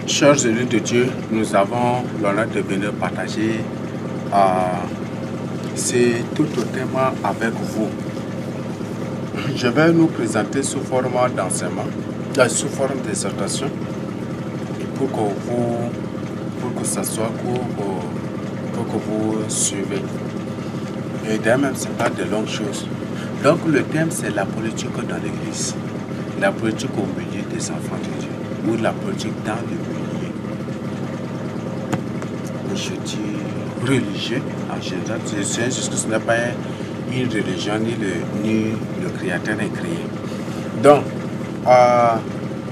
Chers élus de Dieu, nous avons l'honneur de venir partager tout thème avec vous. Je vais nous présenter sous forme d'enseignement, sous forme d'exhortation, pour que ça soit court, pour que vous suivez. Et d'ailleurs, même, ce n'est pas de longues choses. Donc, le thème, c'est la politique dans l'Église, la politique au milieu des enfants de Dieu, ou la politique dans le milieu. Je dis religieux en général, juste que ce n'est pas une religion, ni le Créateur est créé. Donc,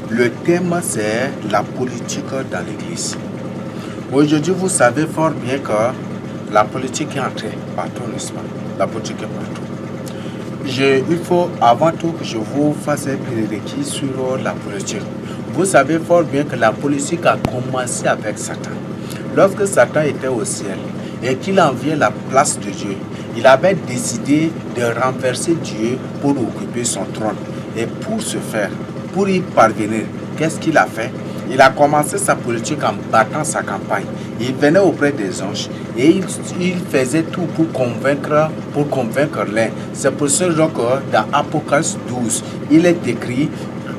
le thème, c'est la politique dans l'Église. Aujourd'hui, vous savez fort bien que la politique est entrée partout, n'est-ce pas? La politique est partout. Il faut avant tout que je vous fasse un prérequis sur la politique. Vous savez fort bien que la politique a commencé avec Satan. Lorsque Satan était au ciel et qu'il enviait la place de Dieu, il avait décidé de renverser Dieu pour occuper son trône. Et pour ce faire, pour y parvenir, qu'est-ce qu'il a fait? Il a commencé sa politique en battant sa campagne. Il venait auprès des anges et il faisait tout pour convaincre l'un. C'est pour ça que dans Apocalypse 12, il est écrit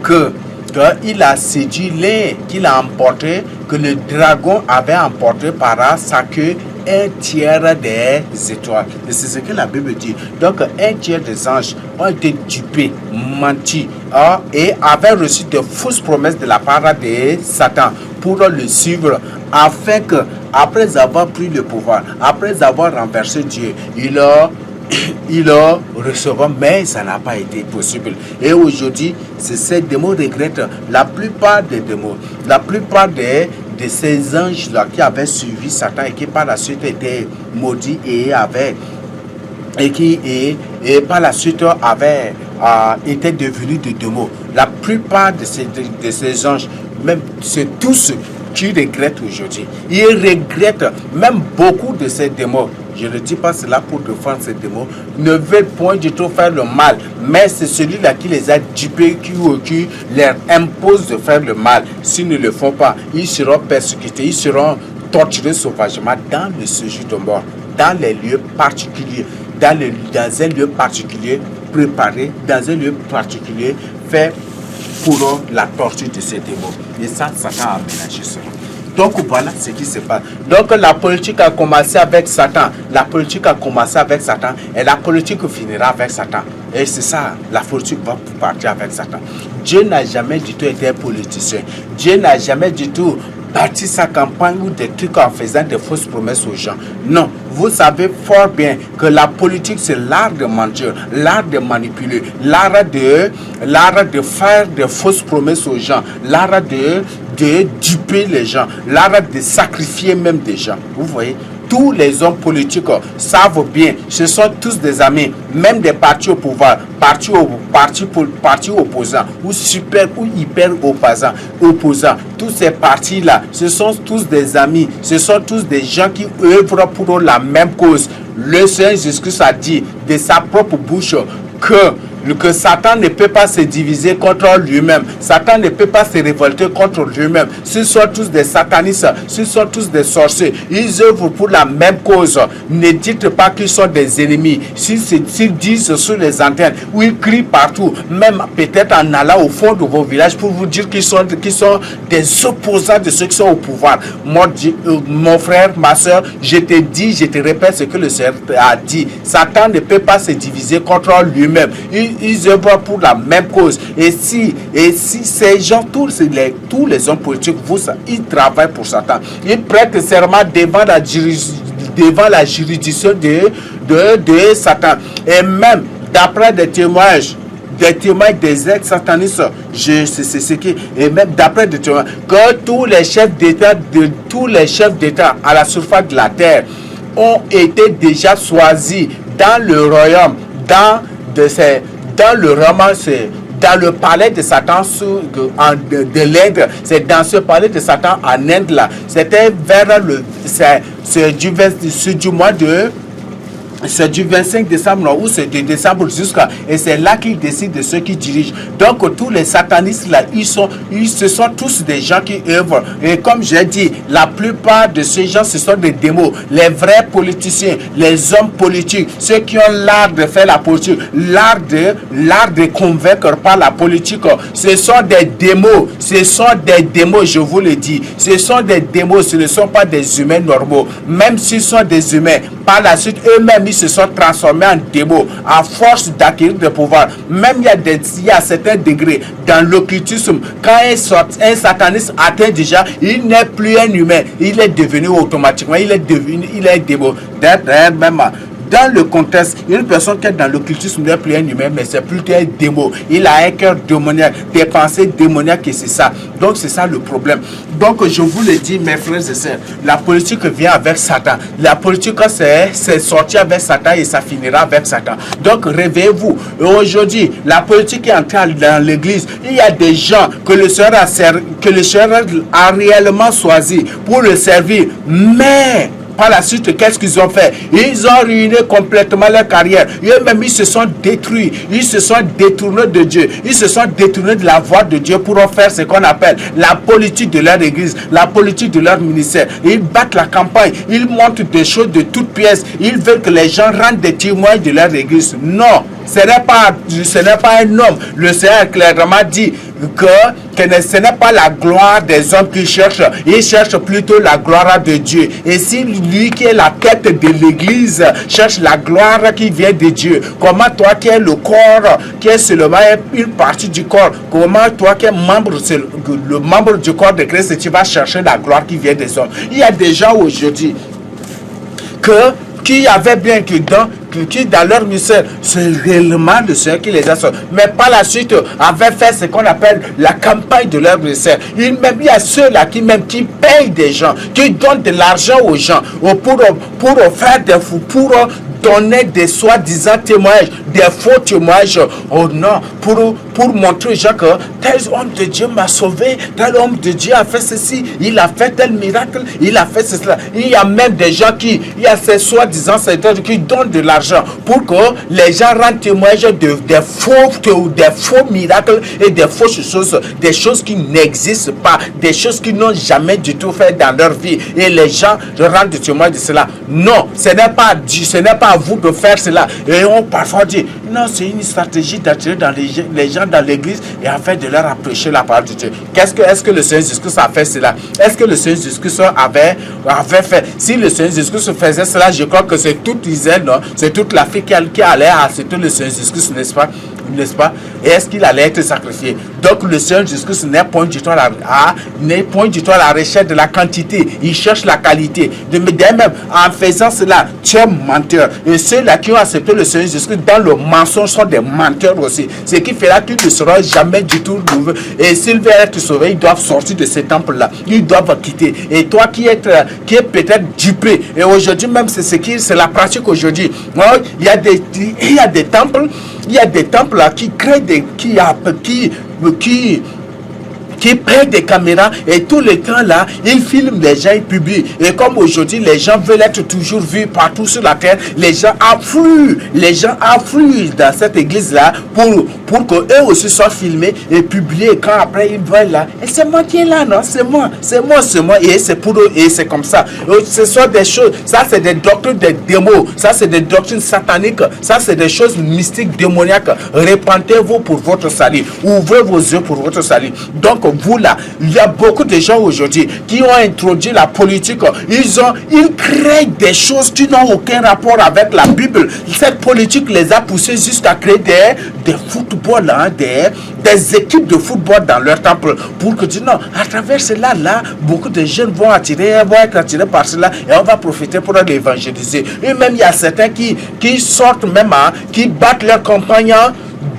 qu'il a séduit l'un, qu'il a emporté, que le dragon avait emporté par sa queue un tiers des étoiles. Et c'est ce que la Bible dit. Donc, un tiers des anges ont été dupés, mentis, et avaient reçu de fausses promesses de la part de Satan pour le suivre, afin que, après avoir pris le pouvoir, après avoir renversé Dieu, il a recevé, mais ça n'a pas été possible. Et aujourd'hui, c'est ces démons regrettent la plupart des démons, la plupart de ces anges-là qui avaient suivi Satan et qui par la suite étaient maudits et par la suite avaient été devenus des démons. La plupart de ces anges, même c'est tous ceux qui regrettent aujourd'hui. Ils regrettent même beaucoup de ces démons. Je ne dis pas cela pour défendre ces démons, ne veulent point du tout faire le mal, mais c'est celui-là qui les a dupés, qui leur impose de faire le mal. S'ils ne le font pas, ils seront persécutés, ils seront torturés sauvagement dans le séjour de mort, dans les lieux particuliers, dans un lieu particulier préparé, dans un lieu particulier fait pour la torture de ces démons. Et ça, Satan a aménagé cela. Donc voilà ce qui se passe. Donc la politique a commencé avec Satan. La politique a commencé avec Satan. Et la politique finira avec Satan. Et c'est ça, la politique va partir avec Satan. Dieu n'a jamais du tout été un politicien. Dieu n'a jamais du tout bâti sa campagne ou des trucs en faisant des fausses promesses aux gens. Non, vous savez fort bien que la politique, c'est l'art de mentir, l'art de manipuler, l'art de faire des fausses promesses aux gens, l'art de duper les gens, l'art de sacrifier même des gens. Vous voyez, tous les hommes politiques savent bien, ce sont tous des amis, même des partis au pouvoir, partis opposants, ou super ou hyper opposants. Tous ces partis-là, ce sont tous des amis, ce sont tous des gens qui œuvrent pour la même cause. Le Seigneur Jésus-Christ a dit de sa propre bouche que Satan ne peut pas se diviser contre lui-même. Satan ne peut pas se révolter contre lui-même. S'ils sont tous des satanistes, s'ils sont tous des sorciers, ils œuvrent pour la même cause. Ne dites pas qu'ils sont des ennemis. S'ils disent sur les antennes, ou ils crient partout, même peut-être en allant au fond de vos villages pour vous dire qu'ils sont des opposants de ceux qui sont au pouvoir. Mon frère, ma soeur, je te dis, je te répète ce que le Seigneur a dit. Satan ne peut pas se diviser contre lui-même. Ils œuvrent pour la même cause. Et si ces gens, tous les hommes politiques, ils travaillent pour Satan. Ils prêtent serment devant la juridiction de Satan. Et même d'après des témoignages des ex-satanistes, et même d'après des témoignages, que tous les chefs d'État à la surface de la terre ont été déjà choisis dans le royaume, dans le palais de Satan de l'Inde. C'est dans ce palais de Satan en Inde là. C'était vers du mois de c'est du 25 décembre ou c'est de décembre jusqu'à... Et c'est là qu'ils décident de ceux qui dirigent. Donc tous les satanistes là, ce sont tous des gens qui œuvrent. Et comme j'ai dit, la plupart de ces gens, ce sont des démos. Les vrais politiciens, les hommes politiques, ceux qui ont l'art de faire la politique, l'art de convaincre par la politique, ce sont des démos. Ce sont des démos, je vous le dis. Ce sont des démos, ce ne sont pas des humains normaux. Même s'ils sont des humains, par la suite, eux-mêmes, ils se sont transformés en démons à force d'acquérir de pouvoir. Même il y a certains degrés dans l'occultisme. Quand un sataniste atteint déjà, il n'est plus un humain. Il est devenu automatiquement, il est démon. Même dans le contexte, une personne qui est dans l'occultisme n'est plus un humain, mais c'est plutôt un démon. Il a un cœur démoniaque, des pensées démoniaques, et c'est ça. Donc c'est ça le problème. Donc je vous le dis, mes frères et sœurs, la politique vient avec Satan. La politique, c'est sorti avec Satan et ça finira avec Satan. Donc réveillez-vous. Aujourd'hui, la politique est entrée dans l'église. Il y a des gens que le Seigneur a réellement choisi pour le servir. Mais par la suite, qu'est-ce qu'ils ont fait? Ils ont ruiné complètement leur carrière. Eux-mêmes, ils se sont détruits. Ils se sont détournés de Dieu. Ils se sont détournés de la voie de Dieu pour faire ce qu'on appelle la politique de leur église, la politique de leur ministère. Ils battent la campagne. Ils montrent des choses de toutes pièces. Ils veulent que les gens rendent des témoins de leur église. Non, ce n'est pas un homme. Le Seigneur a clairement dit que ce n'est pas la gloire des hommes qu'il cherche. Il cherche plutôt la gloire de Dieu. Et si lui qui est la tête de l'église cherche la gloire qui vient de Dieu, comment toi qui es le corps, qui est seulement une partie du corps, comment toi qui es le membre du corps de Christ, tu vas chercher la gloire qui vient des hommes? Il y a des gens aujourd'hui qui avaient bien que dans leur ministère, c'est réellement le Seigneur qui les a sauvés. Mais par la suite, avaient fait ce qu'on appelle la campagne de leur ministère. Il y a ceux-là qui payent des gens, qui donnent de l'argent aux gens pour faire des fous, pour donner des soi-disant témoignages, des faux témoignages. Oh non, pour montrer aux gens que tel homme de Dieu m'a sauvé, tel homme de Dieu a fait ceci, il a fait tel miracle, il a fait cela. Il y a même des gens il y a ces soi-disant qui donnent de l'argent pour que les gens rendent témoignage des faux miracles et des fausses choses, des choses qui n'existent pas, des choses qu'ils n'ont jamais du tout fait dans leur vie. Et les gens rendent témoignage de cela. Non, ce n'est pas à vous de faire cela. Et on parfois dit, non, c'est une stratégie d'attirer les gens dans l'église et afin de leur approcher la parole de Dieu. Est-ce que le Seigneur Jésus a fait cela? Est-ce que le Seigneur Jésus avait fait? Si le Seigneur Jésus faisait cela, je crois que c'est toute Israël, non? C'est toute l'Afrique qui allait accepter le Seigneur Jésus, n'est-ce pas? Et est-ce qu'il allait être sacrifié? Donc le Seigneur Jésus n'est point du tout à la recherche de la quantité, il cherche la qualité. De même, en faisant cela, tu es menteur. Et ceux-là qui ont accepté le Seigneur Jésus dans le mensonge sont des menteurs aussi. Ce qui fera qu'ils ne seront jamais du tout nouveaux. Et s'ils veulent être sauvés, ils doivent sortir de ce temple-là. Ils doivent quitter. Et toi qui es peut-être dupé, et aujourd'hui même, c'est la pratique aujourd'hui. Il y a des temples. Il y a des temples là qui créent qui prennent des caméras et tout le temps là, ils filment les gens, ils publient. Et comme aujourd'hui, les gens veulent être toujours vus partout sur la terre, les gens affluent dans cette église-là pour qu'eux aussi soient filmés et publiés. Et quand après ils voient là, et c'est moi qui est là, non? C'est moi. Et c'est pour eux, et c'est comme ça. Ce sont des choses, ça c'est des doctrines des démons, ça c'est des doctrines sataniques, ça c'est des choses mystiques, démoniaques. Répentez-vous pour votre salut. Ouvrez vos yeux pour votre salut. Donc, vous là, il y a beaucoup de gens aujourd'hui qui ont introduit la politique. Ils créent des choses qui n'ont aucun rapport avec la Bible. Cette politique les a poussés jusqu'à créer des footballs, des équipes de football dans leur temple. Pour que tu à travers cela là, beaucoup de jeunes vont être attirés par cela et on va profiter pour l'évangéliser. Et même il y a certains qui sortent même, qui battent leurs compagnons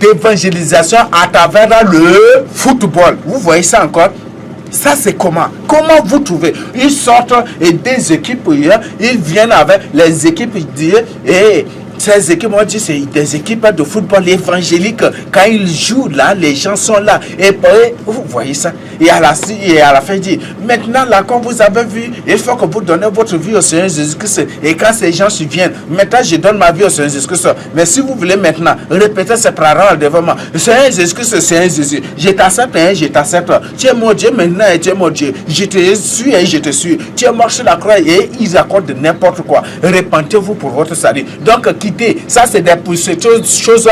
d'évangélisation à travers le football. Vous voyez ça encore? Ça c'est comment vous trouvez? Ils sortent et des équipes, ils viennent avec les équipes et Ces équipes, on dit, c'est des équipes de football évangélique. Quand ils jouent là, les gens sont là. Et vous voyez ça. Et à la fin, il dit, maintenant là, comme vous avez vu, il faut que vous donnez votre vie au Seigneur Jésus-Christ. Et quand ces gens se viennent, maintenant je donne ma vie au Seigneur Jésus-Christ. Mais si vous voulez maintenant répéter ces paroles devant moi, Seigneur Jésus-Christ, Seigneur Jésus, je t'accepte, je t'accepte. Tu es mon Dieu maintenant et tu es mon Dieu. Je te suis et je te suis. Tu es mort sur la croix et ils accordent n'importe quoi. Repentez-vous pour votre salut. Donc, quittez. Ça, c'est des choses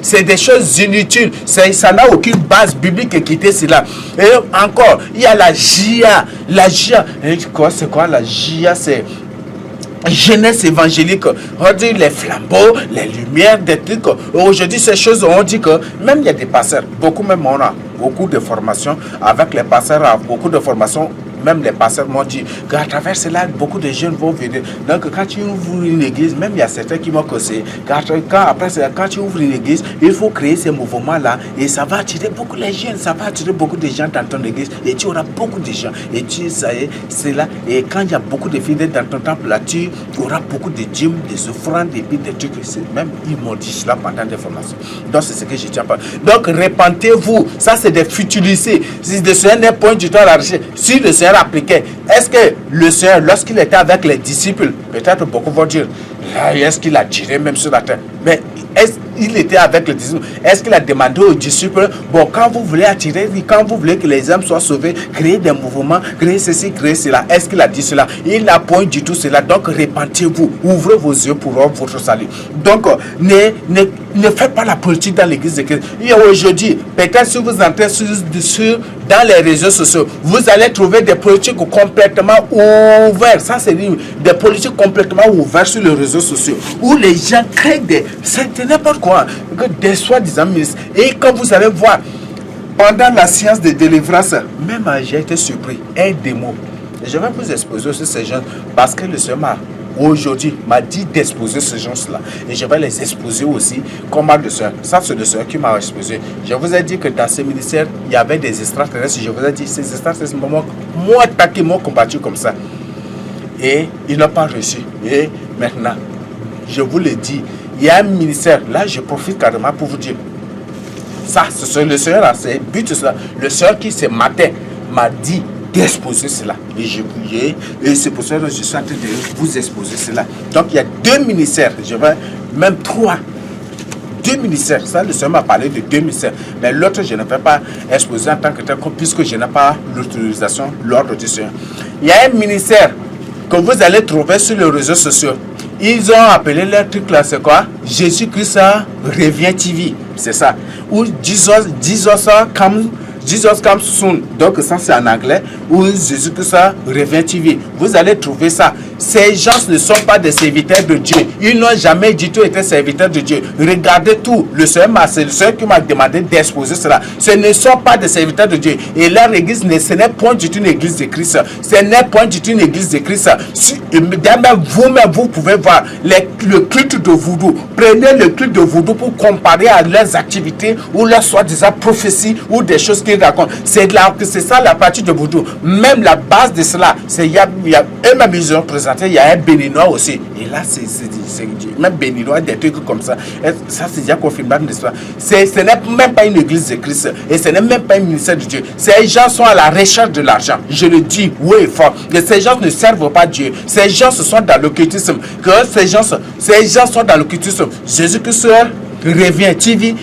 c'est des choses inutiles. Ça n'a aucune base biblique et quitter cela. Et encore, il y a la GIA. La GIA, c'est quoi la GIA? C'est jeunesse évangélique. On dit les flambeaux, les lumières, des trucs. Aujourd'hui, ces choses, on dit que même il y a des pasteurs, beaucoup même on a beaucoup de formations avec les pasteurs, beaucoup de formations. Même les pasteurs m'ont dit qu'à travers cela, beaucoup de jeunes vont venir. Donc, quand tu ouvres une église, même il y a certains qui m'ont conseillé, quand tu ouvres une église, il faut créer ces mouvements-là et ça va attirer beaucoup les jeunes, ça va attirer beaucoup de gens dans ton église et tu auras beaucoup de gens. Et ça y est, c'est là. Et quand il y a beaucoup de fidèles dans ton temple, là, tu auras beaucoup de dîmes, des offrandes, des trucs. Même ils m'ont dit cela pendant des formations. Donc, c'est ce que je tiens pas. Donc, repentez-vous. Ça, c'est des futilités. Si le Seigneur n'est point du tout à la recherche, si le Seigneur appliquait. Est-ce que le Seigneur, lorsqu'il était avec les disciples, peut-être beaucoup vont dire, est-ce qu'il a tiré même sur la terre? Mais est-ce qu'il était avec les disciples? Est-ce qu'il a demandé aux disciples, bon, quand vous voulez attirer, quand vous voulez que les âmes soient sauvées, créer des mouvements, créer ceci, créer cela? Est-ce qu'il a dit cela? Il n'a point du tout cela. Donc, repentez-vous, ouvrez vos yeux pour votre salut. Donc, ne faites pas la politique dans l'église de Christ. Et aujourd'hui, peut-être si vous entrez dans les réseaux sociaux, vous allez trouver des politiques complètement ouvertes. Ça, c'est des politiques complètement ouvertes sur les réseaux sociaux où les gens créent c'est n'importe quoi, des soi-disant ministres. Et quand vous allez voir, pendant la séance de délivrance, même j'ai été surpris, un démon. Et je vais vous exposer aussi ces gens parce que le Seigneur aujourd'hui m'a dit d'exposer ces gens-là. Et je vais les exposer aussi comme le Seigneur. Ça, c'est le Seigneur qui m'a exposé. Je vous ai dit que dans ce ministère, il y avait des extraterrestres. Je vous ai dit, ces extraterrestres, moi, attaqué, m'ont combattu comme ça. Et ils n'ont pas reçu. Et maintenant, je vous le dis, il y a un ministère. Là, je profite carrément pour vous dire. Ça, c'est le Seigneur, là, c'est le but de cela. Le Seigneur qui, ce matin, m'a dit d'exposer cela. Et j'ai prié. Et c'est pour ça que je suis en train de vous exposer cela. Donc, il y a 2 ministères. Je vais même 3. 2 ministères. Ça, le Seigneur m'a parlé de 2 ministères. Mais l'autre, je ne vais pas exposer en tant que tel, puisque je n'ai pas l'autorisation, l'ordre du Seigneur. Il y a un ministère que vous allez trouver sur les réseaux sociaux. Ils ont appelé leur truc là, c'est quoi? Jésus-Christ revient TV. C'est ça. Ou Jesus comes soon. Donc ça c'est en anglais. Ou Jésus-Christ revient TV. Vous allez trouver ça. Ces gens ne sont pas des serviteurs de Dieu. Ils n'ont jamais du tout été serviteurs de Dieu. Regardez tout. C'est le Seigneur qui m'a demandé d'exposer cela. Ce ne sont pas des serviteurs de Dieu. Et leur église, ce n'est point du tout une église de Christ. Ce n'est point du tout une église de Christ. Vous-même, vous pouvez voir le culte de voodoo. Prenez le culte de voodoo pour comparer à leurs activités ou leurs soi-disant prophéties ou des choses qu'ils racontent. C'est ça la partie de voodoo. Même la base de cela, c'est eux-mêmes ils ont présenté. Il y a un béninois aussi. Et là, c'est même béninois, des trucs comme ça. Et ça, c'est déjà confirmé, n'est-ce pas? Ce n'est même pas une église de Christ. Et ce n'est même pas un ministère de Dieu. Ces gens sont à la recherche de l'argent. Je le dis, oui et fort. Que ces gens ne servent pas Dieu. Ces gens se sont dans l'occultisme. Que ces gens sont dans l'occultisme. Jésus-Christ revient TV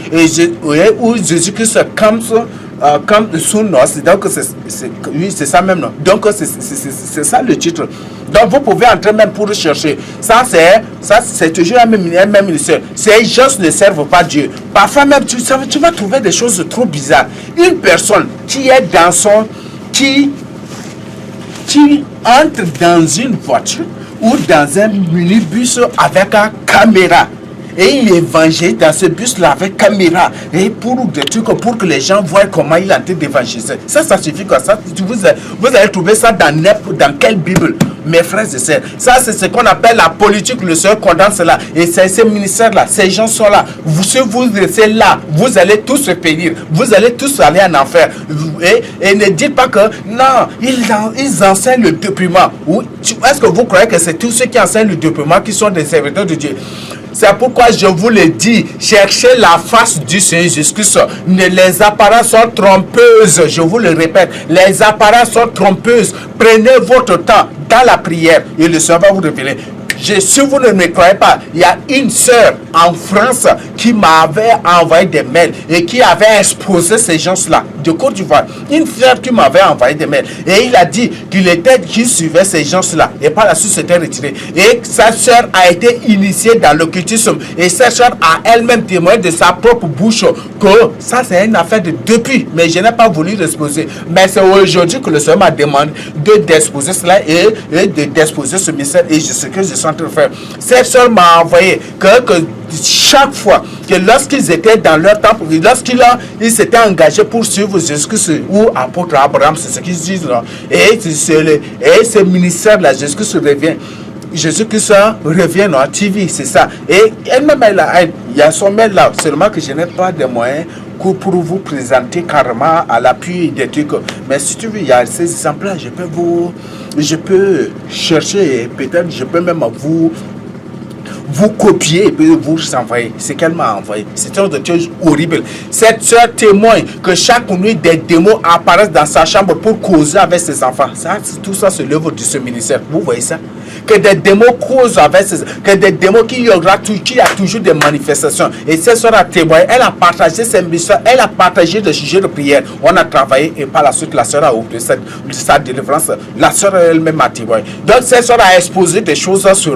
où Jésus-Christ comes sous nos. Donc, c'est ça même. Donc, c'est ça le titre. Donc, vous pouvez entrer même pour chercher. Ça, c'est toujours un même ministère. Ces gens ne servent pas Dieu. Parfois même, tu vas trouver des choses trop bizarres. Une personne qui est qui entre dans une voiture ou dans un minibus avec une caméra. Et il évangélise dans ce bus-là avec caméra. Et pour des trucs, pour que les gens voient comment il est en train d'évangéliser. Ça suffit quoi? Ça, vous allez trouver ça dans quelle Bible? Mes frères et sœurs. Ça, c'est ce qu'on appelle la politique. Le Seigneur condamne cela. Et c'est ces ministères-là. Ces gens sont là. Si vous restez là, vous allez tous se périr. Vous allez tous aller en enfer. Et ne dites pas que non, ils enseignent le dépouillement. Est-ce que vous croyez que c'est tous ceux qui enseignent le dépouillement qui sont des serviteurs de Dieu? C'est pourquoi je vous le dis, cherchez la face du Seigneur Jésus-Christ. Les apparences sont trompeuses, je vous le répète, les apparences sont trompeuses. Prenez votre temps dans la prière et le Seigneur va vous révéler. Si vous ne me croyez pas, il y a une sœur en France qui m'avait envoyé des mails et qui avait exposé ces gens-là de Côte d'Ivoire. Une sœur qui m'avait envoyé des mails et il a dit qu'il suivait ces gens-là et par la suite s'était retiré. Et sa sœur a été initiée dans l'occultisme et sa sœur a elle-même témoigné de sa propre bouche que ça c'est une affaire de depuis, mais je n'ai pas voulu l'exposer. Mais c'est aujourd'hui que le Seigneur m'a demandé d'exposer cela et d'exposer ce message et ce que je suis en train de faire. Cette sœur m'a envoyé que chaque fois que lorsqu'ils étaient dans leur temple, lorsqu'ils s'étaient engagés pour suivre Jésus-Christ ou apôtre Abraham, c'est ce qu'ils disent là, et ce ministère-là, Jésus-Christ revient. Jésus-Christ revient à TV, c'est ça. Et elle-même, il y a son mail là, seulement que je n'ai pas de moyens pour vous présenter carrément à l'appui des trucs. Mais si tu veux, il y a ces exemples-là, je peux chercher, peut-être je peux même vous copier et puis vous envoyer. C'est qu'elle m'a envoyé. C'est une chose horrible. Cette soeur témoigne que chaque nuit des démons apparaissent dans sa chambre pour causer avec ses enfants. Tout ça, c'est l'œuvre de ce ministère. Vous voyez ça? Que des démons causent avec que des démons qui a toujours des manifestations. Et cette soeur a témoigné, elle a partagé ses missions, elle a partagé des sujets de prière. On a travaillé et par la suite, la soeur a ouvert sa délivrance. La soeur elle-même a témoigné. Donc, cette soeur a exposé des choses sur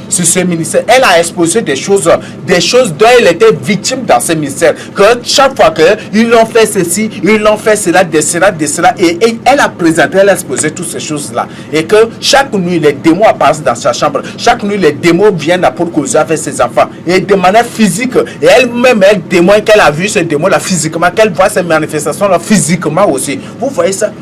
ce ministère. Elle a exposé des choses dont elle était victime dans ce ministère. Que chaque fois qu'ils l'ont fait ceci, ils l'ont fait cela, de cela. Et elle a présenté, elle a exposé toutes ces choses-là. Et que chaque nuit, les démons apparaissent dans sa chambre. Chaque nuit, les démons viennent pour causer avec ses enfants. Et de manière physique, et elle-même, elle témoigne qu'elle a vu ces démons-là physiquement, qu'elle voit ces manifestations-là physiquement aussi. Vous voyez ça?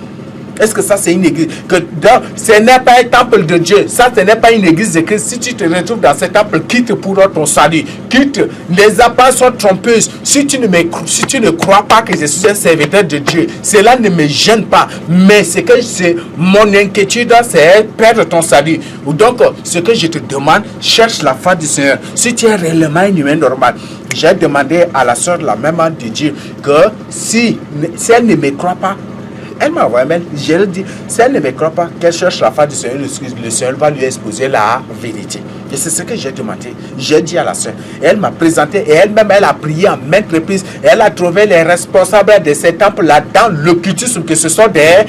Est-ce que ça c'est une église? Ce n'est pas un temple de Dieu. Ça, ce n'est pas une église de Christ. Si tu te retrouves dans ce temple, quitte pour ton salut. Quitte. Les apparences sont trompeuses. Si tu ne crois pas que je suis un serviteur de Dieu, cela ne me gêne pas. Mais c'est mon inquiétude, c'est perdre ton salut. Donc, ce que je te demande, cherche la face du Seigneur. Si tu es réellement un humain normal, j'ai demandé à la soeur, la maman de Dieu, que si elle ne me croit pas, elle m'a envoyé un mail, je lui ai dit, si elle ne me croit pas, qu'elle cherche la face du Seigneur, le Seigneur va lui exposer la vérité. Et c'est ce que j'ai demandé. J'ai dit à la sœur. Elle m'a présenté et elle-même, elle a prié en maintes reprises. Elle a trouvé les responsables de ces temples-là dans l'occultisme, que ce sont des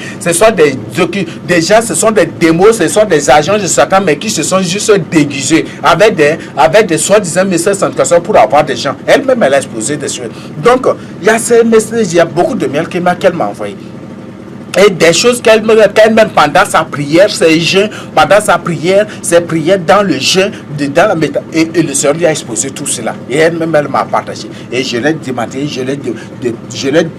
gens, ce sont des démons, ce sont des agents de Satan, mais qui se sont juste déguisés avec des soi-disant messages sans pour avoir des gens. Elle-même, elle a exposé des choses. Donc, il y a ces messages, il y a beaucoup de mails qu'elle m'a envoyé. Et des choses qu'elle-même pendant sa prière, ses jeûnes, pendant sa prière, ses prières dans le jeûne, dans la méta, et le Seigneur lui a exposé tout cela. Et elle-même, elle m'a partagé. Et je l'ai demandé, je l'ai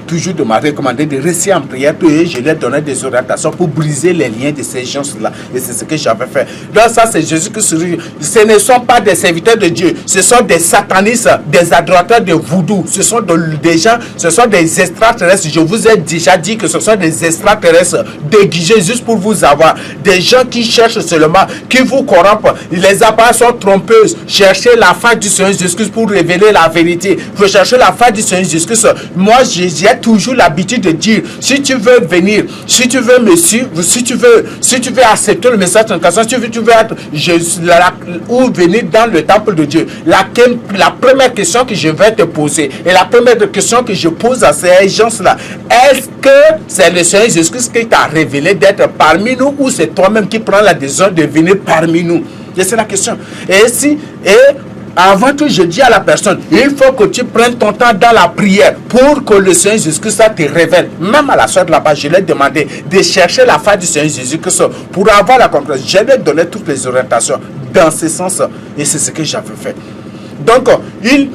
toujours recommandé de rester en prière, et je lui ai donné des orientations pour briser les liens de ces gens-là. Et c'est ce que j'avais fait. Donc ça, c'est Jésus qui sourit. Ce ne sont pas des serviteurs de Dieu, ce sont des satanistes, des adorateurs de voodoo. Ce sont des gens, ce sont des extraterrestres. Je vous ai déjà dit que ce sont des extraterrestres déguisés juste pour vous avoir. Des gens qui cherchent seulement, qui vous corrompent. Les apparences sont trompeuses. Cherchez la face du Seigneur Jésus-Christ pour révéler la vérité. Vous cherchez la face du Seigneur Jésus-Christ. Moi, j'ai toujours l'habitude de dire, si tu veux venir, si tu veux me suivre, si tu veux accepter le message de ton, si tu veux être, ou venir dans le temple de Dieu, la première question que je vais te poser, et la première question que je pose à ces gens-là, est-ce que c'est le Seigneur Jésus-Christ qui t'a révélé d'être parmi nous, ou c'est toi-même qui prends la décision de venir parmi nous? C'est la question. Et avant tout, je dis à la personne, il faut que tu prennes ton temps dans la prière pour que le Seigneur Jésus-Christ te révèle. Même à la soeur de là-bas, je lui ai demandé de chercher la face du Seigneur Jésus-Christ pour avoir la compréhension. Je lui ai donné toutes les orientations dans ce sens, et c'est ce que j'avais fait. Donc,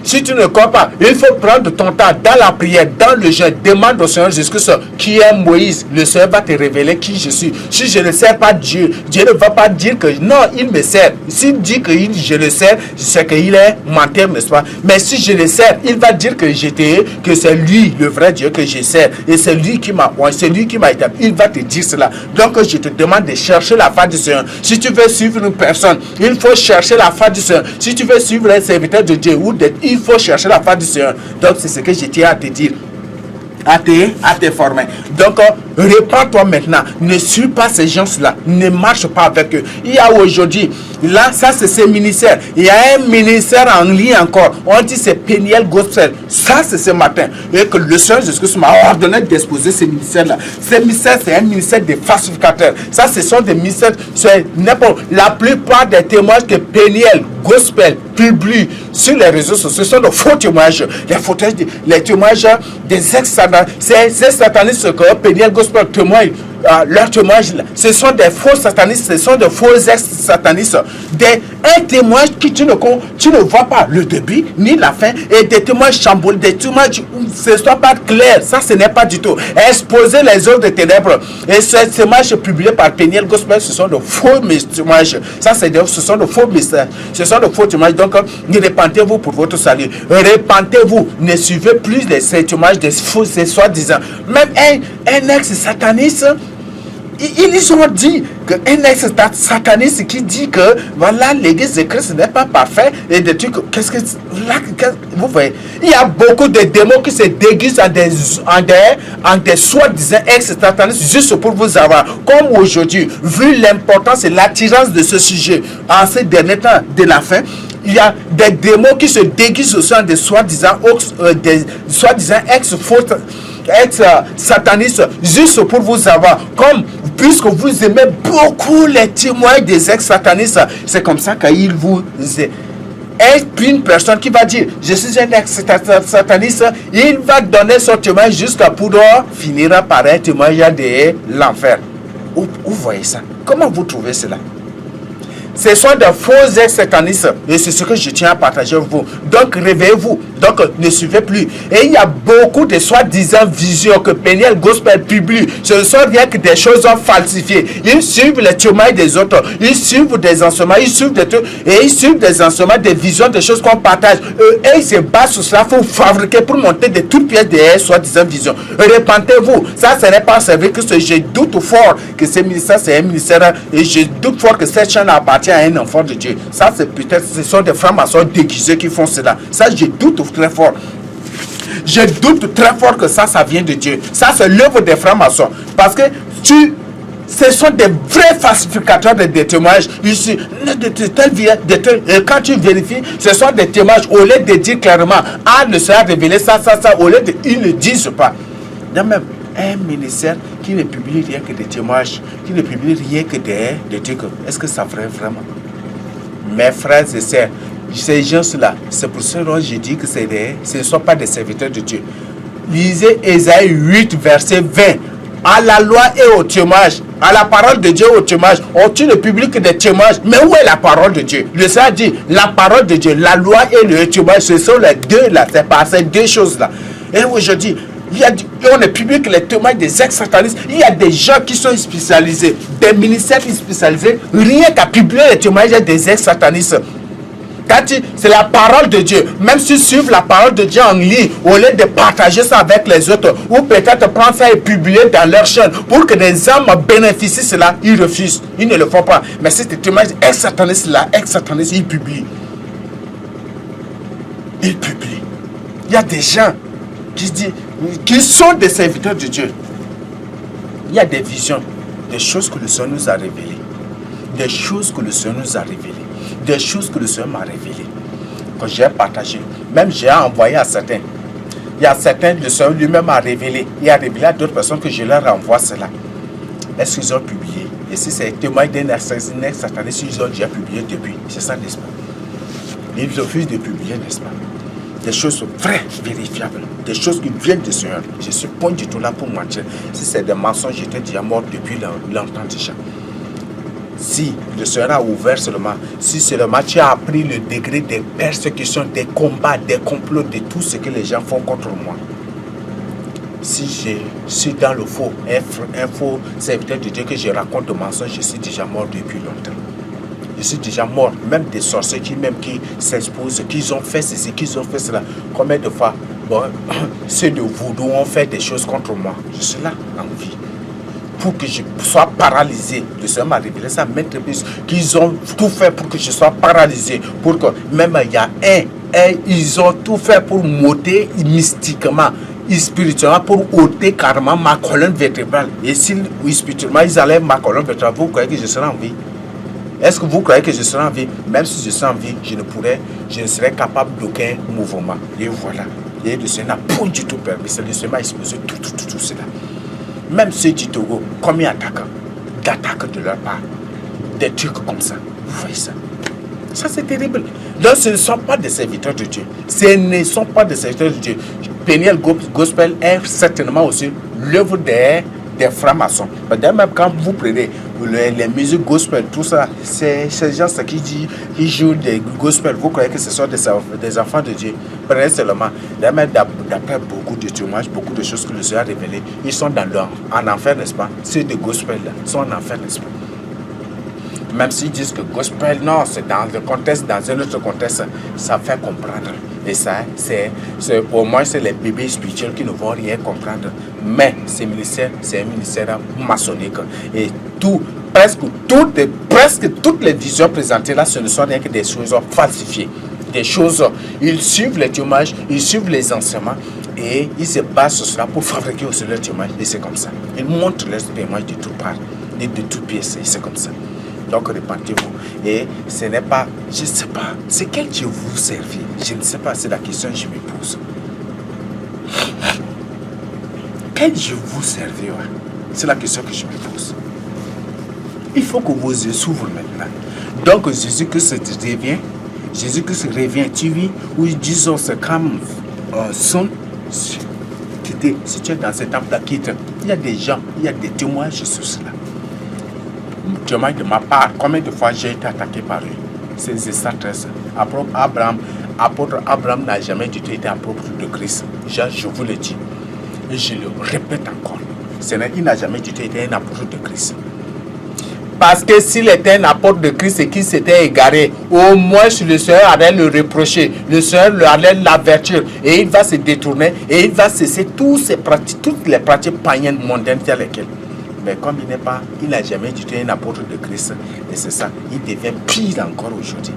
Si tu ne crois pas, il faut prendre ton temps dans la prière, dans le jeûne. Demande au Seigneur Jésus-Christ qui est Moïse. Le Seigneur va te révéler qui je suis. Si je ne sers pas Dieu, Dieu ne va pas dire que non, il me sert. S'il dit que je le sers, c'est qu'il est menteur, n'est-ce pas? Mais si je le sers, il va dire que que c'est lui, le vrai Dieu que je sers. Et c'est lui qui m'a établi. Il va te dire cela. Donc je te demande de chercher la face du Seigneur. Si tu veux suivre une personne, il faut chercher la face du Seigneur. Si tu veux suivre un serviteur de Dieu, il faut chercher la face du Seigneur. Donc c'est ce que je tiens à te dire, à te former. Donc répands-toi maintenant. Ne suis pas ces gens-là. Ne marche pas avec eux. Il y a aujourd'hui, là, ça c'est ces ministères. Il y a un ministère en ligne encore. On dit c'est Peniel Gospel. Ça c'est ce matin. Et que le Seigneur Jésus m'a ordonné d'exposer ces ministères-là. Ces ministères, c'est un ministère de falsificateurs. Ça, ce sont des ministères, c'est n'importe. La plupart des témoignages que Peniel Gospel publie sur les réseaux sociaux, ce sont de faux témoignages. Les témoignages des ex-satanistes. Ces satanistes que Peniel Gospel témoigne, leurs témoignages, ce sont des faux satanistes, ce sont des faux ex-satanistes. Un témoignage que tu ne vois pas le début ni la fin, et des témoignages chamboulés, des témoignages où ce ne soit pas clair. Ça, ce n'est pas du tout. Exposer les œuvres de ténèbres. Et ce témoignage publié par Peniel Gospel, ce sont de faux témoignages. Ce sont de faux messages. Ce sont de faux témoignages. Donc, répentez-vous pour votre salut. Répentez-vous. Ne suivez plus ces témoignages des faux, ces soi-disant. Même un ex-sataniste, ils ont dit qu'un ex-sataniste qui dit que voilà, l'église de Christ n'est pas parfaite et des trucs. Vous voyez, il y a beaucoup de démons qui se déguisent en des soi-disant ex-satanistes juste pour vous avoir. Comme aujourd'hui, vu l'importance et l'attirance de ce sujet en ces derniers temps de la fin, il y a des démons qui se déguisent aussi en des soi-disant ex-satanistes juste pour vous avoir. Comme puisque vous aimez beaucoup les témoins des ex-satanistes, c'est comme ça qu'il vous est. Et puis une personne qui va dire je suis un ex-sataniste, il va donner son témoin jusqu'à pour finir par un témoignage de l'enfer. Vous voyez ça? Comment vous trouvez cela? Ce sont de faux ex-satanistes et c'est ce que je tiens à partager avec vous. Donc réveillez-vous, donc ne suivez plus. Et il y a beaucoup de soi-disant visions que Peniel Gospel publie. Ce ne sont rien que des choses falsifiées. Ils suivent les témoignages des autres, ils suivent des enseignements, ils suivent des enseignements, des visions, des choses qu'on partage. Et ils se basent sur cela pour fabriquer, pour monter de toutes pièces des soi-disant visions. Repentez-vous. Ça, ce n'est pas servir que je doute fort que ce ministère, c'est un ministère, et je doute fort que cette chaîne appartient à un enfant de Dieu. Ça, c'est peut-être, ce sont des francs-maçons déguisés qui font cela. Ça, je doute très fort. Je doute très fort que ça vient de Dieu. Ça, c'est l'œuvre des francs-maçons. Parce que ce sont des vrais falsificateurs de témoignages. Ici, quand tu vérifies, ce sont des témoignages. Au lieu de dire clairement, le Seigneur a révélé ça, au lieu de, ils ne disent pas. De même, un ministère qui ne publie rien que des témoignages, qui ne publie rien que des trucs, est-ce que ça ferait vraiment? Mes frères et sœurs, ces gens-là, c'est pour ça que je dis que ce ne sont pas des serviteurs de Dieu. Lisez Ésaïe 8, verset 20. À la loi et au témoignage, à la parole de Dieu au témoignage. Tu ne publies que des témoignages. Mais où est la parole de Dieu? Le Seigneur dit, la parole de Dieu, la loi et le témoignage, ce sont les deux là, c'est pas ces deux choses-là. Et aujourd'hui, on ne publie que les témoignages des ex-satanistes. Il y a des gens qui sont spécialisés, des ministères spécialisés, rien qu'à publier les témoignages des ex-satanistes. C'est la parole de Dieu. Même si suivent la parole de Dieu en ligne, au lieu de partager ça avec les autres, ou peut-être prendre ça et publier dans leur chaîne pour que les hommes bénéficient de cela, ils refusent. Ils ne le font pas. Mais si ces témoignages ex-satanistes-là, ils publient. Ils publient. Il y a des gens qui sont des serviteurs de Dieu. Il y a des visions, des choses que le Seigneur nous a révélées, des choses que le Seigneur nous a révélées, des choses que le Seigneur m'a révélées, que j'ai partagées, même j'ai envoyé à certains. Il y a certains, le Seigneur lui-même a révélé, il a révélé à d'autres personnes que je leur renvoie cela. Est-ce qu'ils ont publié? Et si c'est témoin d'un ex-sataniste, ils ont déjà publié depuis, c'est ça, n'est-ce pas? Ils refusent de publier, n'est-ce pas? Des choses vraies, vérifiables, des choses qui viennent du Seigneur. Je ne suis pas du tout là pour mentir. Si c'est des mensonges, j'étais déjà mort depuis longtemps déjà. Si le Seigneur a ouvert seulement, si seulement tu as appris le degré des persécutions, des combats, des complots, de tout ce que les gens font contre moi. Si je suis dans le faux, un faux serviteur de Dieu que je raconte de mensonges, je suis déjà mort depuis longtemps. Je suis déjà mort. Même des sorciers qui s'exposent, qu'ils ont fait ceci, qu'ils ont fait cela. Combien de fois, bon, ceux de Voodoo ont fait des choses contre moi. Je suis là en vie. Pour que je sois paralysé. Le Seigneur m'a révélé ça maintes reprises. Qu'ils ont tout fait pour que je sois paralysé. Pour que même il y a ils ont tout fait pour m'ôter mystiquement, spirituellement, pour ôter carrément ma colonne vertébrale. Et si spirituellement ils allaient ma colonne vertébrale, vous croyez que je serai en vie? Est-ce que vous croyez que je serai en vie? Même si je serai en vie, je ne serais capable d'aucun mouvement. Et voilà. Et le Seigneur n'a pas du tout permis. C'est le Seigneur qui a exposé tout cela. Même ceux du Togo, combien d'attaques de leur part? Des trucs comme ça. Vous voyez ça? Ça, c'est terrible. Donc, ce ne sont pas des serviteurs de Dieu. Ce ne sont pas des serviteurs de Dieu. Peniel Gospel est certainement aussi l'œuvre des francs-maçons. Même quand vous prenez les musiques gospel, tout ça, c'est ces gens qui jouent des gospel. Vous croyez que ce sont des enfants de Dieu? Prenez seulement. D'après beaucoup de témoignages, beaucoup de choses que le Seigneur a révélées, ils sont en enfer, n'est-ce pas? Ceux de gospel là sont en enfer, n'est-ce pas? Même s'ils disent que gospel, non, c'est dans le contexte, dans un autre contexte, ça fait comprendre. Et ça, au moins, c'est les bébés spirituels qui ne vont rien comprendre. Mais ce ministère, c'est un ministère maçonnique. Et presque toutes les visions présentées là, ce ne sont rien que des choses falsifiées. Des choses, ils suivent les témoignages, ils suivent les enseignements. Et ils se basent sur cela pour fabriquer aussi leurs témoignages. Et c'est comme ça. Ils montrent leurs témoignages de toutes parts, de toutes pièces. Et c'est comme ça. Donc répentez-vous. Et ce n'est pas, je ne sais pas, c'est quel Dieu vous servez? Je ne sais pas, c'est la question que je me pose. Quel Dieu vous servez? Ouais? C'est la question que je me pose. Il faut que vos yeux s'ouvrent maintenant. Donc Jésus-Christ revient. Jésus-Christ revient. Tu vis où disons c'est comme son. Si tu es dans cet temple-là, il y a des gens, il y a des témoignages sur cela. Témoigne de ma part, combien de fois j'ai été attaqué par eux? C'est extraterrestre. Apôtre Abraham n'a jamais du tout été apôtre de Christ. Je vous le dis. Et je le répète encore. Il n'a jamais du tout été un apôtre de Christ. Parce que s'il était un apôtre de Christ et qu'il s'était égaré, au moins le Seigneur allait le reprocher, le Seigneur allait l'avertir et il va se détourner et il va cesser toutes les pratiques païennes mondaines telles lesquelles. Mais comme il n'a jamais du tout un apôtre de Christ, et c'est ça, il devient pire encore aujourd'hui.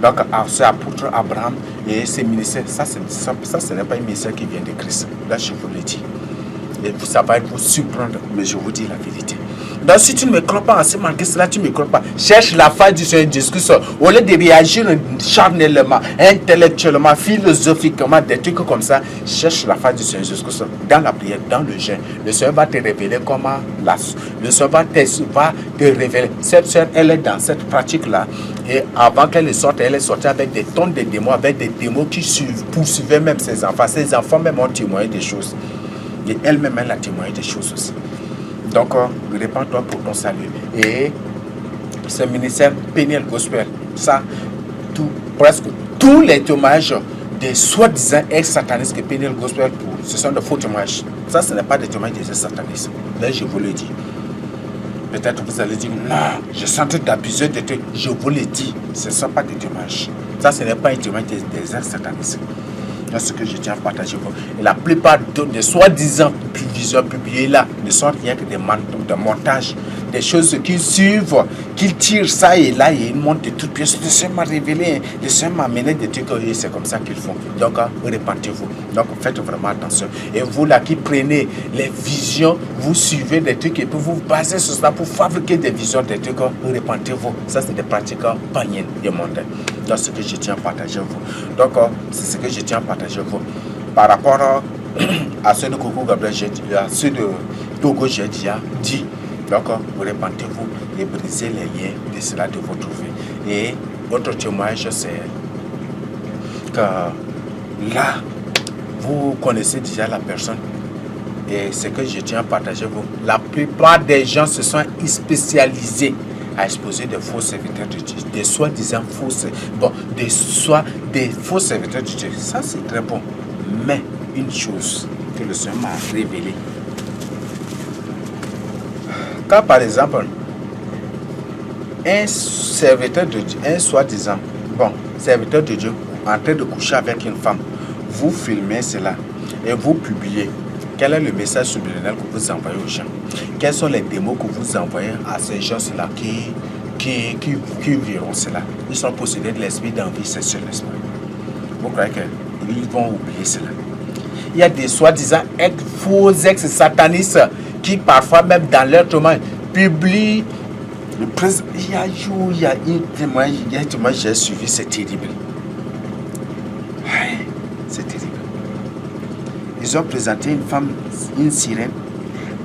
Donc, ce apôtre Abraham et ses ministères, ça ce n'est pas un ministère qui vient de Christ. Là, je vous le dis. Et ça va vous surprendre, mais je vous dis la vérité. Donc, si tu ne me crois pas en ce malgré cela, tu ne me crois pas. Cherche la faille du Seigneur Jésus-Christ. Au lieu de réagir charnellement, intellectuellement, philosophiquement, des trucs comme ça, cherche la faille du Seigneur Jésus-Christ dans la prière, dans le jeûne. Le Seigneur va te révéler comment le Seigneur va te révéler. Cette sœur, elle est dans cette pratique-là. Et avant qu'elle sorte, elle est sortie avec des tonnes de démons, avec des démons qui poursuivaient même ses enfants. Ses enfants même ont témoigné des choses. Et elle-même, elle a témoigné des choses aussi. Donc, répands-toi pour ton salut. Et ce ministère Peniel Gospel, ça, presque tous les témoignages des soi-disant ex-satanistes que Peniel Gospel pour, ce sont de faux témoignages. Ça, ce n'est pas des témoignages des ex-satanistes. Là, je vous le dis. Peut-être que vous allez dire, non, je sentais d'abuser de trucs. Je vous le dis, ce ne sont pas des témoignages. Ça, ce n'est pas un témoignage des ex-satanistes. C'est ce que je tiens à partager. Et la plupart des soi-disant visions publiées là ne sont rien que des montages, des choses qu'ils suivent, qu'ils tirent ça et là et ils montent de toutes pièces. Le Seigneur m'a révélé, le Seigneur m'a amené des trucs et c'est comme ça qu'ils font. Donc, répentez-vous. Donc, faites vraiment attention. Et vous là qui prenez les visions, vous suivez des trucs et puis vous basez sur cela pour fabriquer des visions, des trucs, répentez-vous. Ça, c'est des pratiques païennes et mondaines. Donc, ce que je tiens à partager vous. Donc, c'est ce que je tiens à partager vous. Par rapport à ceux de Coucou Gabriel, à ceux de Togo, j'ai déjà dit. Donc, vous répentez-vous et brisez les liens de cela de votre vie. Et votre témoignage, c'est que là, vous connaissez déjà la personne. Et ce que je tiens à partager vous. La plupart des gens se sont spécialisés à exposer des faux serviteurs de Dieu, des soi-disant des faux serviteurs de Dieu. Ça, c'est très bon. Mais une chose que le Seigneur m'a révélée. Quand, par exemple, un serviteur de Dieu, un soi-disant, serviteur de Dieu, en train de coucher avec une femme, vous filmez cela et vous publiez. Quel est le message subliminal que vous envoyez aux gens? Quels sont les démos que vous envoyez à ces gens-là qui verront cela? Ils sont possédés de l'esprit d'envie sexuelle, n'est-ce pas? Vous croyez qu'ils vont oublier cela? Il y a des soi-disant faux ex-satanistes qui parfois même dans leur témoignage publient le président. Il y a un témoignage, j'ai suivi, c'est terrible. C'est terrible. Ils ont présenté une femme, une sirène,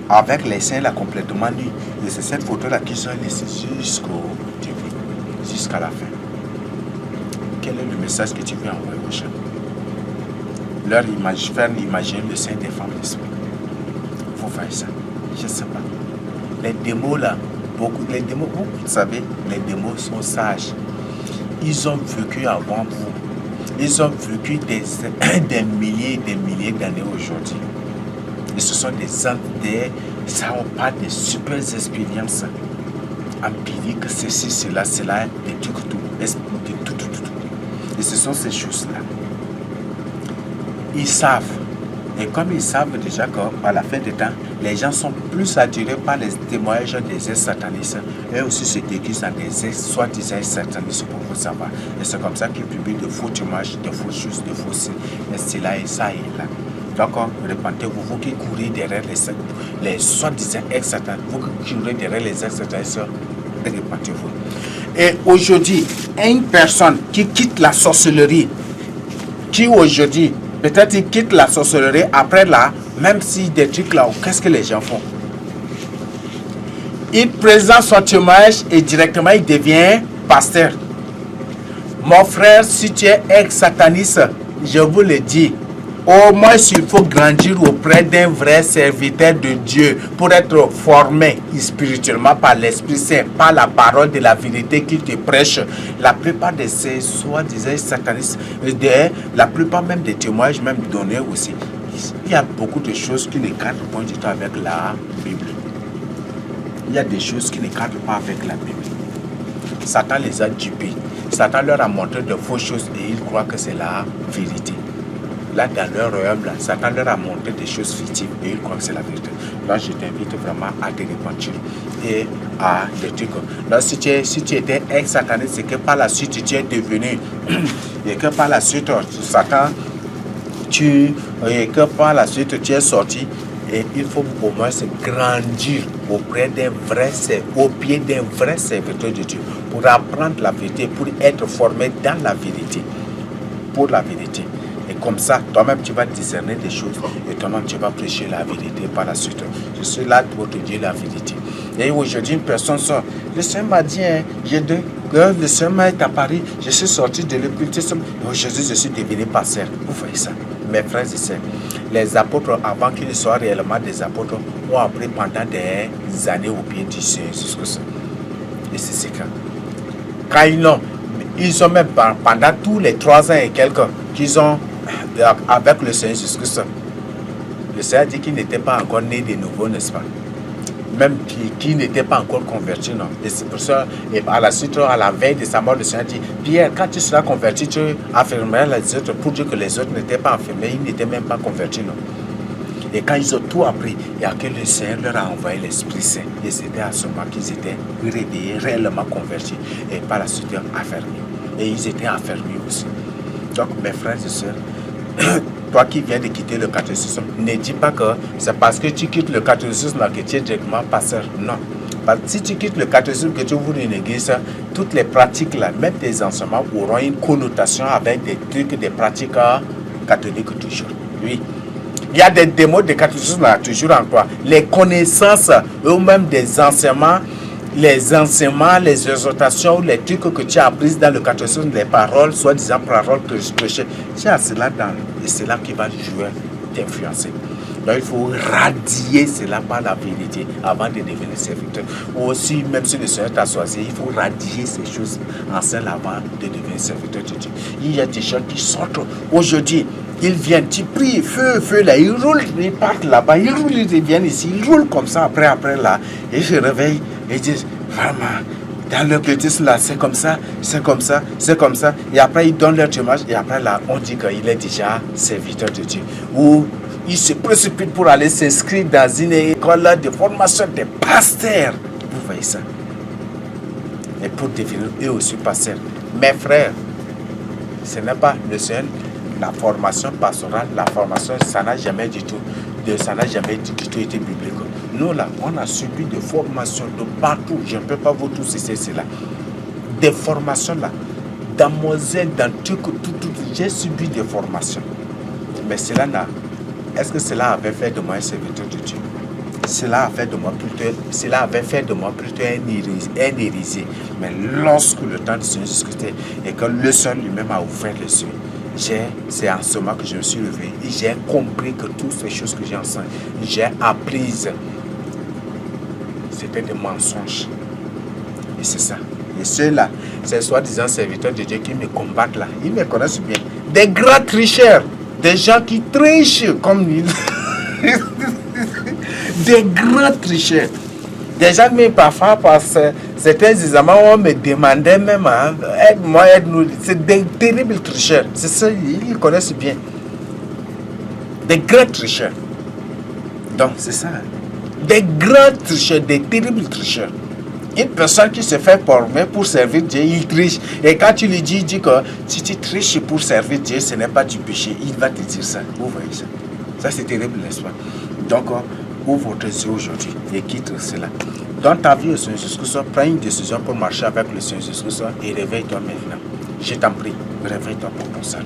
avec les seins là complètement nus. Et c'est cette photo-là qu'ils ont laissée jusqu'au début, jusqu'à la fin. Quel est le message que tu veux envoyer aux gens? Leur faire imaginer le sein des femmes, n'est-ce pas? Vous voyez ça? Je ne sais pas. Les démos là, vous savez, les démos sont sages. Ils ont vécu avant vous. Ils ont vécu des milliers et des milliers d'années aujourd'hui. Et ce sont ça on parle de super expériences empiriques, ceci, cela, des trucs, tout. Et ce sont ces choses-là. Ils savent. Et comme ils savent déjà qu'à la fin du temps, les gens sont plus attirés par les témoignages des ex-satanistes, et aussi se déguisent dans des soi-disant satanistes pour vous savoir. Et c'est comme ça qu'ils publient de faux témoignages, de fausses choses, de fausses, et c'est là et ça et là. Donc, répentez-vous, vous qui courez derrière les soi-disant ex-satanistes, vous qui courez derrière les ex-satanistes, répentez-vous. Et aujourd'hui, une personne qui quitte la sorcellerie, qui aujourd'hui, peut-être il quitte la sorcellerie, après là, même si des trucs là, qu'est-ce que les gens font? Il présente son témoignage et directement il devient pasteur. Mon frère, si tu es ex-sataniste, je vous le dis, au moins il faut grandir auprès d'un vrai serviteur de Dieu pour être formé spirituellement par l'Esprit Saint, par la parole de la vérité qu'il te prêche. La plupart de ces soi-disant satanistes, la plupart même des témoignages même donnés aussi, il y a beaucoup de choses qui ne cadrent pas du tout avec la Bible. Il y a des choses qui ne cadrent pas avec la Bible. Satan les a dupés. Satan leur a montré de fausses choses et ils croient que c'est la vérité. Là, dans leur royaume, là, Satan leur a montré des choses fictives et ils croient que c'est la vérité. Là, je t'invite vraiment à te repentir et à des trucs. Là, si tu étais ex-sataniste, c'est que par la suite, tu es devenu et que par la suite, Satan, et que par la suite, tu es sorti. Et il faut au moins se grandir auprès d'un vrai, au pied d'un vrai serviteur de Dieu pour apprendre la vérité, pour être formé dans la vérité, pour la vérité. Et comme ça, toi-même, tu vas discerner des choses et toi-même, tu vas prêcher la vérité par la suite. Je suis là pour te dire la vérité. Et aujourd'hui, une personne sort. Le Seigneur m'a dit, le Seigneur est à Paris, je suis sorti de l'occultisme. Aujourd'hui, je suis devenu pasteur. Vous voyez ça, mes frères et sœurs. Les apôtres, avant qu'ils soient réellement des apôtres, ont appris pendant des années au pied du Seigneur Jésus-Christ. Et c'est ce quand ils ont même pendant tous les 3 ans et quelques qu'ils ont avec le Seigneur Jésus-Christ, le Seigneur dit qu'il n'était pas encore né de nouveau, n'est-ce pas? Même qui n'était pas encore converti, non? Et c'est pour ça, et à la suite, à la veille de sa mort, le Seigneur dit, Pierre, quand tu seras converti, tu affirmeras les autres pour dire que les autres n'étaient pas affirmés, ils n'étaient même pas convertis, non? Et quand ils ont tout appris, il y a que le Seigneur leur a envoyé l'Esprit Saint. Et c'était à ce moment qu'ils étaient réveillés, réellement convertis, et par la suite affermis. Et ils étaient affermis aussi. Donc, mes frères et sœurs, toi qui viens de quitter le catéchisme, ne dis pas que c'est parce que tu quittes le catéchisme que tu es directement pasteur. Non. Parce que si tu quittes le catéchisme, que tu ouvres une église, toutes les pratiques là, même tes enseignements auront une connotation avec des trucs, des pratiques catholiques toujours. Oui. Il y a des démos de catéchisme là, toujours en toi. Les connaissances, eux-mêmes des enseignements, les enseignements, les exhortations, les trucs que tu as appris dans le catéchisme, les paroles, soi-disant paroles que je prêchais, tu as cela dans, et c'est là qui va jouer, t'influencer. Donc il faut radier cela par la vérité avant de devenir serviteur. Ou aussi, même si le Seigneur t'a choisi, il faut radier ces choses anciennes avant de devenir serviteur de Dieu. Il y a des gens qui sortent aujourd'hui, ils viennent, tu pries, feu, là, ils roulent, ils partent là-bas, ils roulent, ils reviennent ici, ils roulent comme ça, après là, et ils se réveillent et ils disent, vraiment, dans leur cultisme là, c'est comme ça, et après ils donnent leur témoignage, et après là, on dit qu'il est déjà serviteur de Dieu. Ou ils se précipitent pour aller s'inscrire dans une école de formation des pasteurs. Vous voyez ça? Et pour devenir eux aussi pasteurs. Mes frères, ce n'est pas le Seigneur. La formation pastorale, la formation, ça n'a jamais du tout été biblique. Nous là, on a subi des formations de partout. Je ne peux pas vous tous citer cela. Des formations là, dans Moselle, dans tout, j'ai subi des formations. Mais cela n'a. Est-ce que cela avait fait de moi un serviteur de Dieu? Cela avait fait de moi plutôt un héritier. Mais lorsque le temps de Seigneur Jésus-Christ et que le Seigneur lui-même a ouvert les yeux, c'est en ce moment que je me suis levé et j'ai compris que toutes ces choses que j'ai enseignées, j'ai apprises, c'était des mensonges. Et c'est ça. Et ceux-là, ces soi-disant serviteurs de Dieu qui me combattent là, ils me connaissent bien. Des grands tricheurs, des gens qui trichent comme ils. Des grands tricheurs. Des gens qui parfois, par certains examens, on me demandait même, hein, aide-moi, aide-nous. C'est des terribles tricheurs. C'est ça, ils connaissent bien. Des grands tricheurs. Donc, c'est ça. Des grands tricheurs, des terribles tricheurs. Une personne qui se fait former pour servir Dieu, il triche. Et quand tu lui dis, il dit que si tu triches pour servir Dieu, ce n'est pas du péché. Il va te dire ça. Vous voyez ça? Ça, c'est terrible, n'est-ce pas? Donc, ouvre tes yeux aujourd'hui et quitte cela. Dans ta vie, le Seigneur Jésus-Christ, prends une décision pour marcher avec le Seigneur Jésus-Christ et réveille-toi maintenant. Je t'en prie, réveille-toi pour ton salut.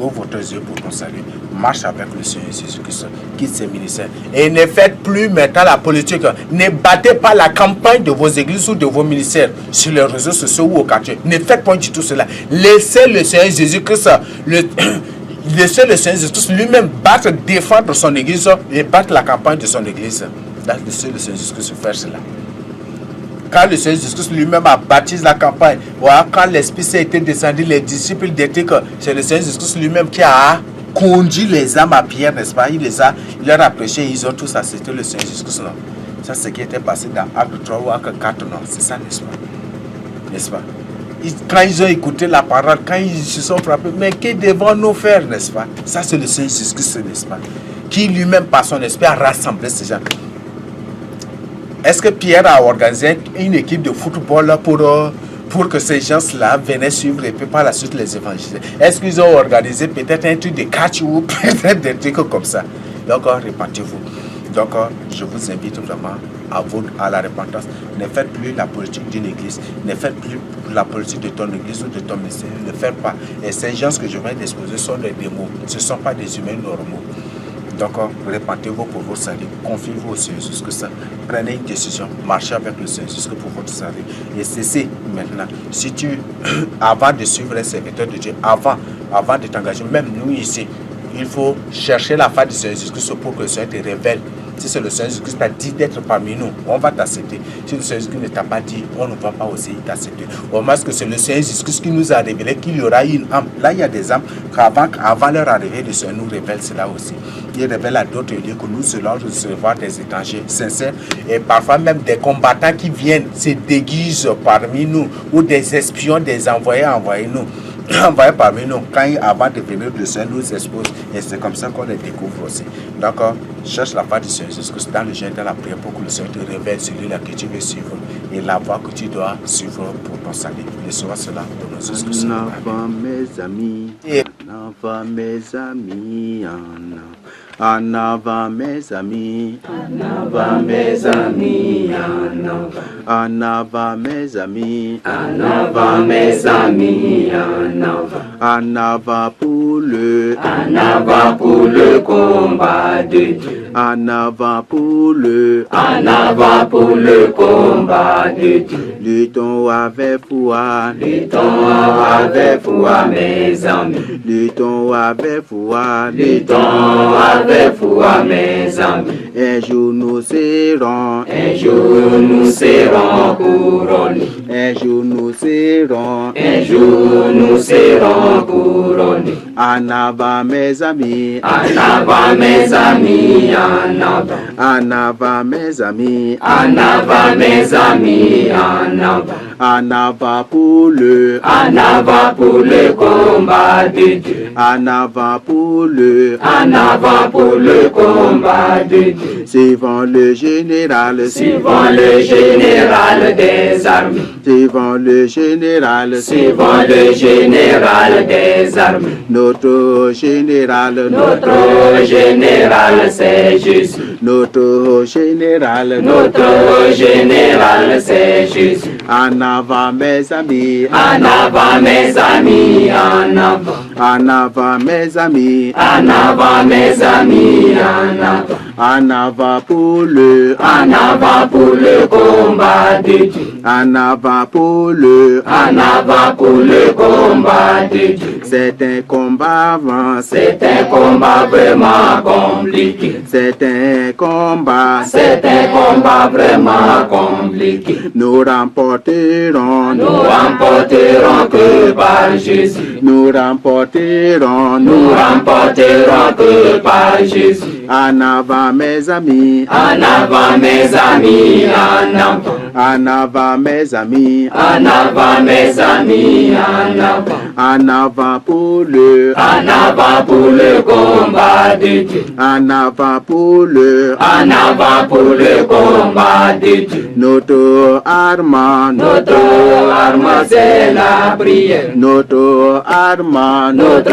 Ouvre tes yeux pour ton salut. Marche avec le Seigneur Jésus-Christ. Quitte ses ministères. Et ne faites plus maintenant la politique. Ne battez pas la campagne de vos églises ou de vos ministères sur les réseaux sociaux ou au quartier. Ne faites pas du tout cela. Laissez le Seigneur Jésus-Christ, laissez le Seigneur Jésus-Christ lui-même battre, défendre son église et battre la campagne de son église. Laissez le Seigneur Jésus-Christ faire cela. Quand le Seigneur Jésus-Christ lui-même a baptisé la campagne, voilà, quand l'Esprit s'est été descendu, les disciples d'éthique, c'est le Seigneur Jésus-Christ lui-même qui a conduit les âmes à Pierre, n'est-ce pas? Il leur a prêché, ils ont tous accepté le Seigneur Jésus-Christ, non? Ça, c'est ce qui était passé dans Acte 3 ou Acte 4, non? C'est ça, n'est-ce pas? N'est-ce pas? Quand ils ont écouté la parole, quand ils se sont frappés, mais que devons-nous faire, n'est-ce pas? Ça, c'est le Seigneur Jésus-Christ, n'est-ce pas? Qui lui-même, par son esprit, a rassemblé ces gens. Est-ce que Pierre a organisé une équipe de football pour que ces gens-là venaient suivre et puis par la suite les évangéliser? Est-ce qu'ils ont organisé peut-être un truc de catch ou peut-être des trucs comme ça? Donc, répentez-vous. Donc, je vous invite vraiment à la repentance. Ne faites plus la politique d'une église. Ne faites plus la politique de ton église ou de ton ministère. Ne faites pas. Et ces gens que je viens d'exposer sont des démons. Ce ne sont pas des humains normaux. Donc, répentez-vous pour votre salut. Confiez-vous au Seigneur Jésus-Christ. Prenez une décision. Marchez avec le Seigneur Jésus-Christ pour votre salut. Et cessez maintenant. Si tu, avant de suivre un serviteur de Dieu, avant de t'engager, même nous ici, il faut chercher la face du Seigneur Jésus-Christ pour que le Seigneur te révèle. Si c'est le Seigneur Jésus-Christ qui t'a dit d'être parmi nous, on va t'accepter. Si le Seigneur Jésus-Christ ne t'a pas dit, on ne va pas aussi t'accepter. Au moins que c'est le Seigneur Jésus-Christ qui nous a révélé qu'il y aura une âme. Là, il y a des âmes qu'avant leur arrivée, le Seigneur nous révèle cela aussi. Il révèle à d'autres lieux que nous allons recevoir des étrangers sincères et parfois même des combattants qui viennent se déguisent parmi nous ou des espions, des envoyés nous. Envoyés parmi nous, quand avant de venir, le Seigneur nous expose et c'est comme ça qu'on les découvre aussi. Donc, cherche la part du Seigneur Jésus-Christ dans le jeûne, dans la prière pour que le Seigneur te révèle celui-là que tu veux suivre et la voie que tu dois suivre pour ton salut. Laissons cela pour nos Jésus-Christ. En avant mes amis, en avant mes amis, en avant mes amis, en avant mes amis, en avant mes amis, en avant mes amis, en avant pour le combat de Dieu, En avant pour le combat de Dieu. Luttons avec foi. Luttons avec foi, mes amis. Luttons avec foi. Luttons avec foi, mes amis. Un jour nous serons. Un jour nous serons couronnés. Un jour nous serons. Un jour nous serons couronnés. En avant mes amis. En avant mes amis. En avant. En avant mes amis. En avant mes amis. En avant. En avant pour le. En avant pour le combat de Dieu. En avant pour le. En avant pour le combat de Dieu. Suivant le général. Suivant le général des armées. Suivant le général. Suivant le général des armées. Notre général. Notre général c'est Jésus. Notre général. Notre général c'est Jésus. En avant mes amis. En avant mes amis. En avant. En avant mes amis. En avant mes amis. En avant. En avant pour le. En avant pour le combat de Dieu. En avant pour le. En avant pour le combat de Dieu. C'est un combat avancé. C'est un combat vraiment compliqué. C'est un combat. C'est un combat vraiment compliqué. Nous remporterons. Nous remporterons que par Jésus. Nous remporterons. Nous remporterons que par Jésus. En avant mes amis. En avant mes amis. En avant. En avant mes amis. En avant mes amis. En avant. En avant pour le. En avant pour le combat de Dieu. En avant pour le. En avant pour le combat de Dieu. Notre arme. Notre arme c'est la prière. Notre arme. Notre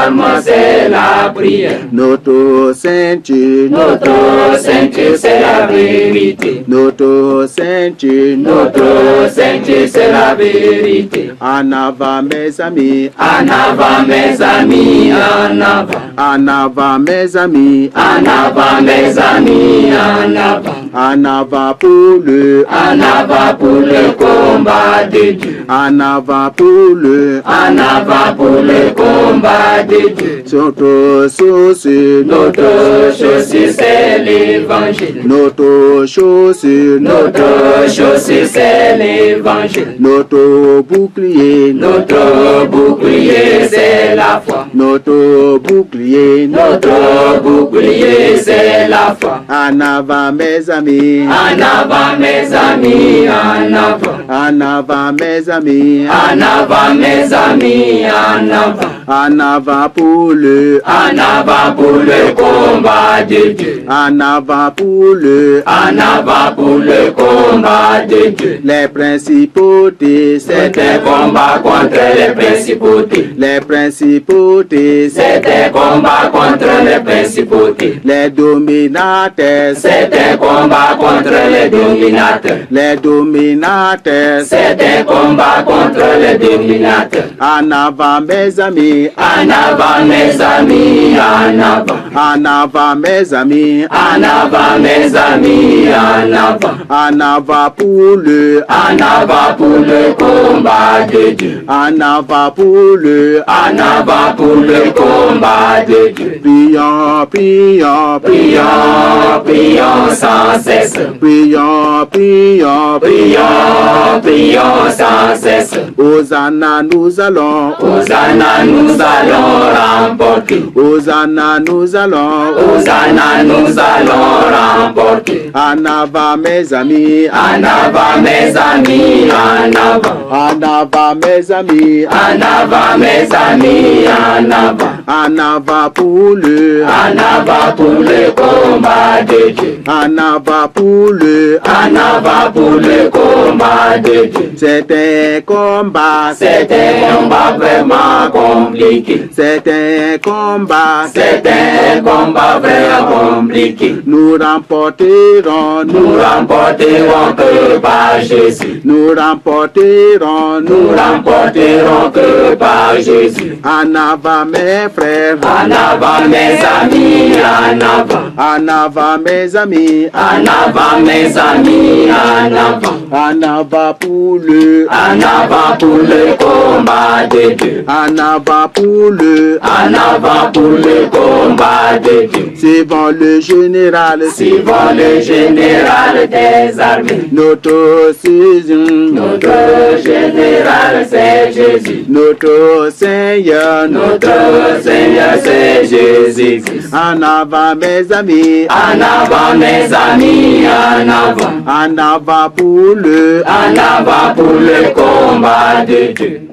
arme c'est la prière. Notre ceinture. Notre ceinture c'est la vérité. Notre ceinture. Notre ceinture c'est la vérité. En avant mes amis. En avant mes amis. En avant. En avant mes amis. En avant mes amis. En avant. En avant pour le. En avant pour le combat de Dieu. En avant pour le. En avant pour le combat de Dieu. Notre chaussure. Notre chaussure c'est l'évangile. Notre chaussure. Notre chaussure c'est l'évangile. Notre bouclier. Notre bouclier c'est la foi. Notre bouclier. Notre bouclier c'est la foi. En avant mes amis. En avant mes amis. En avant. En avant mes amis. En avant mes amis. En avant. En avant pour le. En avant pour le combat de Dieu. En avant pour le. En avant pour le combat de Dieu. Les principautés. C'est un combat contre les principautés. Les principautés. C'est un combat contre les principautés. Les dominateurs. C'est un combat contre les dominateurs. Les dominateurs. C'est un combat contre les dominateurs. En avant mes amis. En avant mes amis. En avant. En avant mes amis. En avant mes amis. En avant. En avant pour le. En avant pour le combat de Dieu. En avant pour le. En avant pour le combat de Dieu. Prions, prions, Prions, prions sans cesse. prions, prions, Prions, prions sans cesse. Hosanna nous allons. Hosanna nous allons remporter. Hosanna nous allons. Hosanna nous allons remporter. En avant mes amis. En avant mes amis. En avant. En avant mes amis. En avant mes amis. En avant. En avant pour le. En avant pour le combat de Dieu. En avant pour le. En avant pour le combat combat de Dieu. C'est un combat. C'est un combat vraiment compliqué. C'est un combat. C'est un combat vraiment compliqué. Nous remporterons. Nous remporterons que par Jésus. Nous remporterons. Nous remporterons que par Jésus. En avant mes frères. En avant mes amis, en avant. En avant mes amis. En avant mes amis, en avant. En avant pour le. En avant pour le combat de Dieu. En avant pour le. En avant pour le combat de Dieu. Suivant le général. Suivant le général des armées. Notre saison. Notre général c'est Jésus. Notre Seigneur. Notre Seigneur c'est Jésus. En avant mes amis. En avant mes amis, en avant. En avant pour le. En avant pour le combat de Dieu.